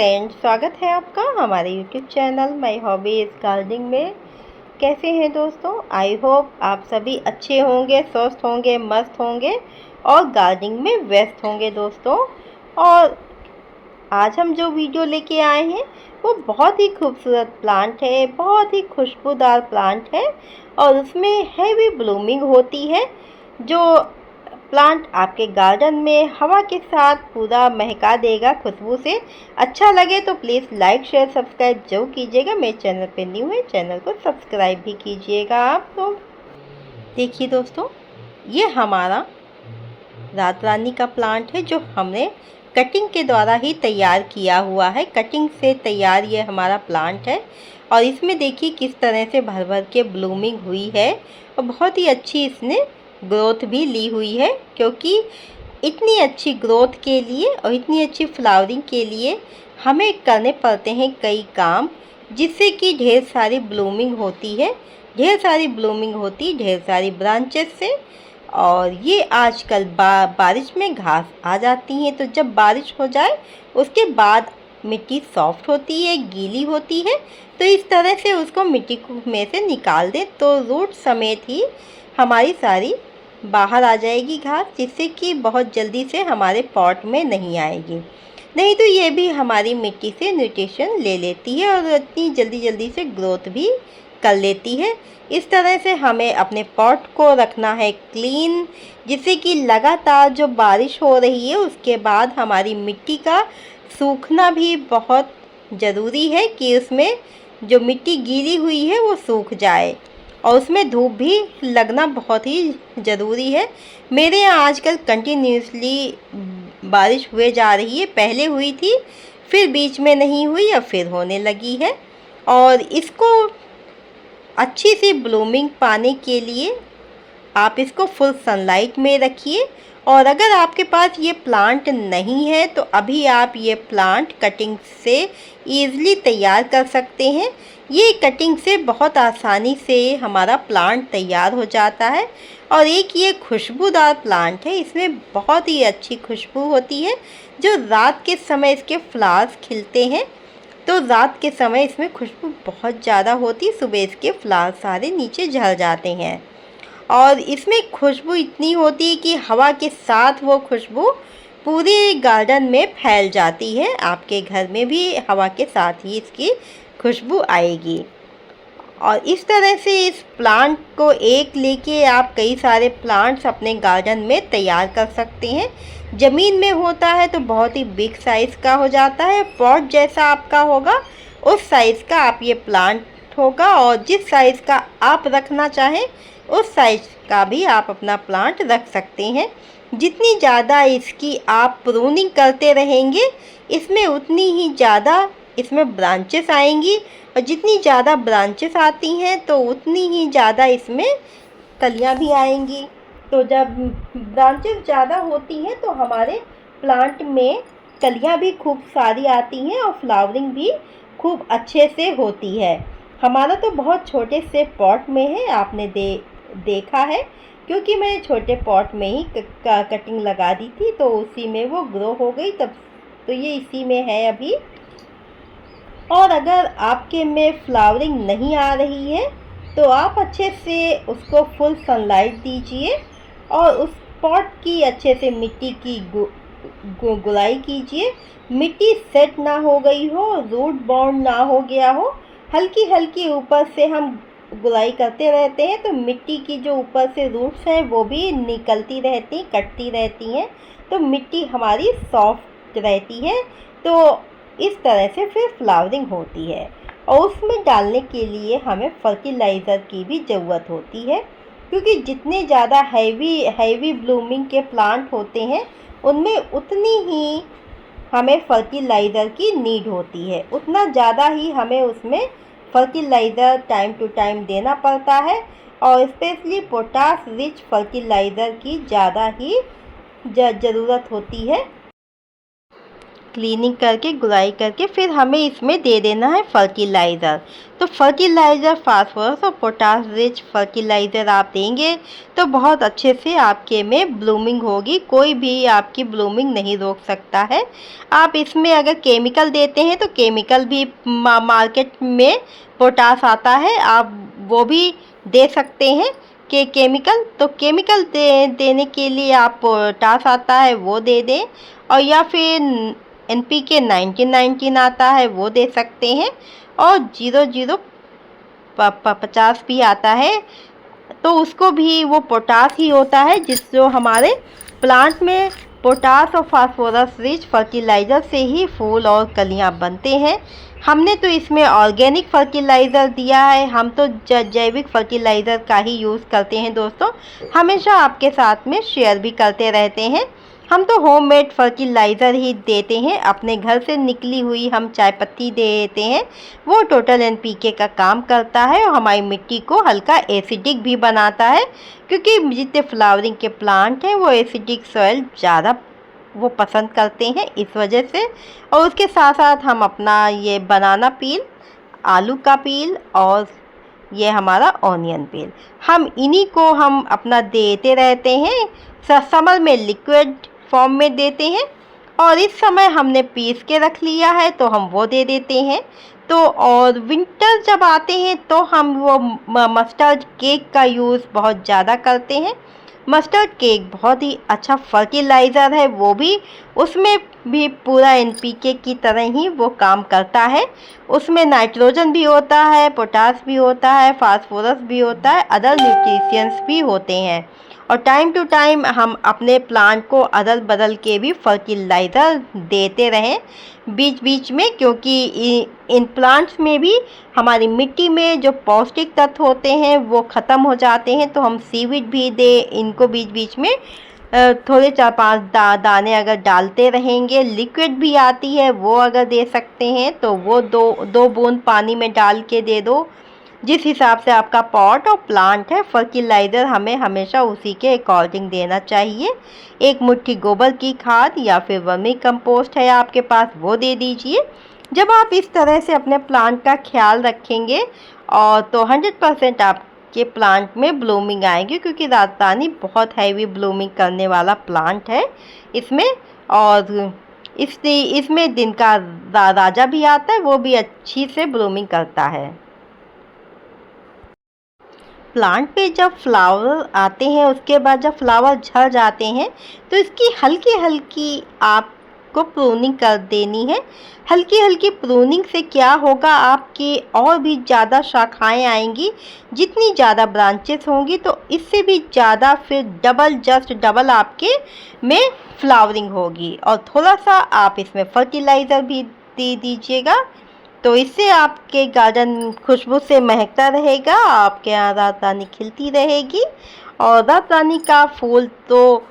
Friends, स्वागत है आपका हमारे YouTube channel my hobbies gardening में। कैसे हैं दोस्तों? आई होप आप सभी अच्छे होंगे, स्वस्थ होंगे, मस्त होंगे और गार्डनिंग में व्यस्त होंगे दोस्तों। और आज हम जो वीडियो लेके आए हैं वो बहुत ही खूबसूरत प्लांट है, बहुत ही खुशबूदार प्लांट है और उसमें हैवी ब्लूमिंग होती है। जो प्लांट आपके गार्डन में हवा के साथ पूरा महका देगा खुशबू से। अच्छा लगे तो प्लीज़ लाइक शेयर सब्सक्राइब जरूर कीजिएगा। मेरे चैनल पे न्यू है, चैनल को सब्सक्राइब भी कीजिएगा आप लोग। देखिए दोस्तों, ये हमारा रात रानी का प्लांट है जो हमने कटिंग के द्वारा ही तैयार किया हुआ है। कटिंग से तैयार ये हमारा प्लांट है और इसमें देखिए किस तरह से भर भर के ब्लूमिंग हुई है और बहुत ही अच्छी इसने ग्रोथ भी ली हुई है। क्योंकि इतनी अच्छी ग्रोथ के लिए और इतनी अच्छी फ्लावरिंग के लिए हमें करने पड़ते हैं कई काम, जिससे कि ढेर सारी ब्लूमिंग होती है, ढेर सारी ब्लूमिंग होती, ढेर सारी ब्रांचेस से। और ये आजकल बारिश में घास आ जाती हैं, तो जब बारिश हो जाए उसके बाद मिट्टी सॉफ्ट होती है, गीली होती है, तो इस तरह से उसको मिट्टी में से निकाल दें तो रूट समेत ही हमारी सारी बाहर आ जाएगी घास, जिससे कि बहुत जल्दी से हमारे पॉट में नहीं आएगी। नहीं तो ये भी हमारी मिट्टी से न्यूट्रिशन ले लेती है और इतनी जल्दी जल्दी से ग्रोथ भी कर लेती है। इस तरह से हमें अपने पॉट को रखना है क्लीन, जिससे कि लगातार जो बारिश हो रही है उसके बाद हमारी मिट्टी का सूखना भी बहुत ज़रूरी है कि उसमें जो मिट्टी गीली हुई है वो सूख जाए और उसमें धूप भी लगना बहुत ही ज़रूरी है। मेरे यहाँ आजकल कंटिन्यूसली बारिश हुए जा रही है, पहले हुई थी, फिर बीच में नहीं हुई, अब फिर होने लगी है। और इसको अच्छी सी ब्लूमिंग पाने के लिए आप इसको फुल सनलाइट में रखिए। और अगर आपके पास ये प्लांट नहीं है तो अभी आप ये प्लांट कटिंग से ईज़िली तैयार कर सकते हैं। ये कटिंग से बहुत आसानी से हमारा प्लांट तैयार हो जाता है। और एक ये खुशबूदार प्लांट है, इसमें बहुत ही अच्छी खुशबू होती है। जो रात के समय इसके फ्लावर्स खिलते हैं तो रात के समय इसमें खुशबू बहुत ज़्यादा होती, सुबह इसके फ्लावर्स सारे नीचे झड़ जाते हैं और इसमें खुशबू इतनी होती है कि हवा के साथ वो खुशबू पूरे गार्डन में फैल जाती है। आपके घर में भी हवा के साथ ही इसकी खुशबू आएगी। और इस तरह से इस प्लांट को एक लेके आप कई सारे प्लांट्स अपने गार्डन में तैयार कर सकते हैं। ज़मीन में होता है तो बहुत ही बिग साइज़ का हो जाता है, पॉट जैसा आपका होगा उस साइज़ का आप ये प्लांट होगा। और जिस साइज़ का आप रखना चाहें उस साइज़ का भी आप अपना प्लांट रख सकते हैं। जितनी ज़्यादा इसकी आप प्रूनिंग करते रहेंगे इसमें उतनी ही ज़्यादा इसमें ब्रांचेस आएंगी और जितनी ज़्यादा ब्रांचेस आती हैं तो उतनी ही ज़्यादा इसमें कलियां भी आएंगी। तो जब ब्रांचेस ज़्यादा होती हैं तो हमारे प्लांट में कलियां भी खूब सारी आती हैं और फ्लावरिंग भी खूब अच्छे से होती है। हमारा तो बहुत छोटे से पॉट में है, आपने देखा है, क्योंकि मैंने छोटे पॉट में ही कटिंग लगा दी थी तो उसी में वो ग्रो हो गई, तब तो ये इसी में है अभी। और अगर आपके में फ्लावरिंग नहीं आ रही है तो आप अच्छे से उसको फुल सनलाइट दीजिए और उस पॉट की अच्छे से मिट्टी की गुड़ाई कीजिए। मिट्टी सेट ना हो गई हो, रूट बाउंड ना हो गया हो, हल्की हल्की ऊपर से हम गुड़ाई करते रहते हैं तो मिट्टी की जो ऊपर से रूट्स हैं वो भी निकलती रहती, कटती रहती हैं, तो मिट्टी हमारी सॉफ्ट रहती है। तो इस तरह से फिर फ्लावरिंग होती है। और उसमें डालने के लिए हमें फर्टिलाइज़र की भी ज़रूरत होती है, क्योंकि जितने ज़्यादा हैवी ब्लूमिंग के प्लांट होते हैं उनमें उतनी ही हमें फर्टिलाइज़र की नीड होती है, उतना ज़्यादा ही हमें उसमें फर्टिलाइज़र टाइम टू टाइम देना पड़ता है। और स्पेशली पोटास रिच फर्टिलाइज़र की ज़्यादा ही ज़रूरत होती है। क्लीनिंग करके गुड़ाई करके फिर हमें इसमें दे देना है फर्टिलाइज़र। तो फर्टिलाइज़र फास्फोरस और पोटास रिच फर्टिलाइज़र आप देंगे तो बहुत अच्छे से आपके में ब्लूमिंग होगी, कोई भी आपकी ब्लूमिंग नहीं रोक सकता है। आप इसमें अगर केमिकल देते हैं तो केमिकल भी मार्केट में पोटास आता है, आप वो भी दे सकते हैं कि केमिकल, तो केमिकल देने के लिए आप पोटास आता है वो दे दें, और या फिर NPK 1919 आता है वो दे सकते हैं, और 0050 भी आता है, तो उसको भी वो पोटास ही होता है जो हमारे प्लांट में पोटास और फास्फोरस रिच फर्टिलाइज़र से ही फूल और कलियां बनते हैं। हमने तो इसमें ऑर्गेनिक फर्टिलाइज़र दिया है, हम तो जैविक फर्टिलाइज़र का ही यूज़ करते हैं दोस्तों, हमेशा आपके साथ में शेयर भी करते रहते हैं। हम तो होममेड फर्टिलाइज़र ही देते हैं, अपने घर से निकली हुई हम चाय पत्ती देते हैं, वो टोटल NPK का काम करता है और हमारी मिट्टी को हल्का एसिडिक भी बनाता है, क्योंकि जितने फ्लावरिंग के प्लांट हैं वो एसिडिक सॉइल ज़्यादा वो पसंद करते हैं इस वजह से। और उसके साथ साथ हम अपना ये बनाना पील, आलू का पील और ये हमारा ऑनियन पील, हम इन्हीं को हम अपना देते रहते हैं। समर में लिक्विड फॉर्म में देते हैं, और इस समय हमने पीस के रख लिया है तो हम वो दे देते हैं। तो और विंटर जब आते हैं तो हम वो मस्टर्ड केक का यूज़ बहुत ज़्यादा करते हैं। मस्टर्ड केक बहुत ही अच्छा फर्टिलाइज़र है, वो भी उसमें भी पूरा NPK की तरह ही वो काम करता है। उसमें नाइट्रोजन भी होता है, पोटास भी होता है, फास्फोरस भी होता है, अदर न्यूट्रिशंस भी होते हैं। और टाइम टू टाइम हम अपने प्लांट को अदल बदल के भी फर्टिलाइज़र देते रहें बीच बीच में, क्योंकि इन प्लांट्स में भी हमारी मिट्टी में जो पौष्टिक तत्व होते हैं वो ख़त्म हो जाते हैं। तो हम सीविड भी दें इनको बीच बीच में, थोड़े 4-5 दाने अगर डालते रहेंगे। लिक्विड भी आती है वो अगर दे सकते हैं तो वो दो बूंद पानी में डाल के दे दो, जिस हिसाब से आपका पॉट और प्लांट है। फर्टिलाइज़र हमें हमेशा उसी के अकॉर्डिंग देना चाहिए। एक मुट्ठी गोबर की खाद या फिर वर्मी कंपोस्ट है आपके पास, वो दे दीजिए। जब आप इस तरह से अपने प्लांट का ख्याल रखेंगे और तो 100% आपके प्लांट में ब्लूमिंग आएगी, क्योंकि रातरानी बहुत हैवी ब्लूमिंग करने वाला प्लांट है इसमें। और इसमें दिन का राजा भी आता है, वो भी अच्छी से ब्लूमिंग करता है। प्लांट पे जब फ्लावर आते हैं, उसके बाद जब फ्लावर झड़ जाते हैं तो इसकी हल्की हल्की आपको प्रूनिंग कर देनी है। हल्की हल्की प्रूनिंग से क्या होगा, आपकी और भी ज़्यादा शाखाएं आएंगी। जितनी ज़्यादा ब्रांचेस होंगी तो इससे भी ज़्यादा फिर जस्ट डबल आपके में फ्लावरिंग होगी। और थोड़ा सा आप इसमें फर्टिलाइज़र भी दे दीजिएगा, तो इससे आपके गार्डन खुशबू से महकता रहेगा, आपके यहाँ रातरानी खिलती रहेगी। और रातरानी का फूल तो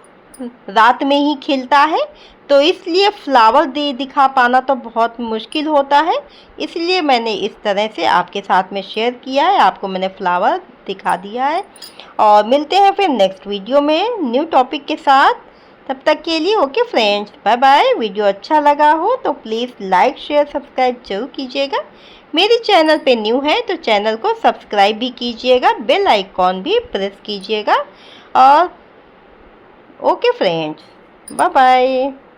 रात में ही खिलता है, तो इसलिए फ्लावर दिखा पाना तो बहुत मुश्किल होता है। इसलिए मैंने इस तरह से आपके साथ में शेयर किया है, आपको मैंने फ्लावर दिखा दिया है। और मिलते हैं फिर नेक्स्ट वीडियो में न्यू टॉपिक के साथ। तब तक के लिए okay friends, bye bye. Video अच्छा लगा हो तो प्लीज़ लाइक शेयर सब्सक्राइब जरूर कीजिएगा। मेरे चैनल पे न्यू है तो चैनल को सब्सक्राइब भी कीजिएगा, बेल आइकॉन भी प्रेस कीजिएगा। और ओके फ्रेंड्स, बाय बाय।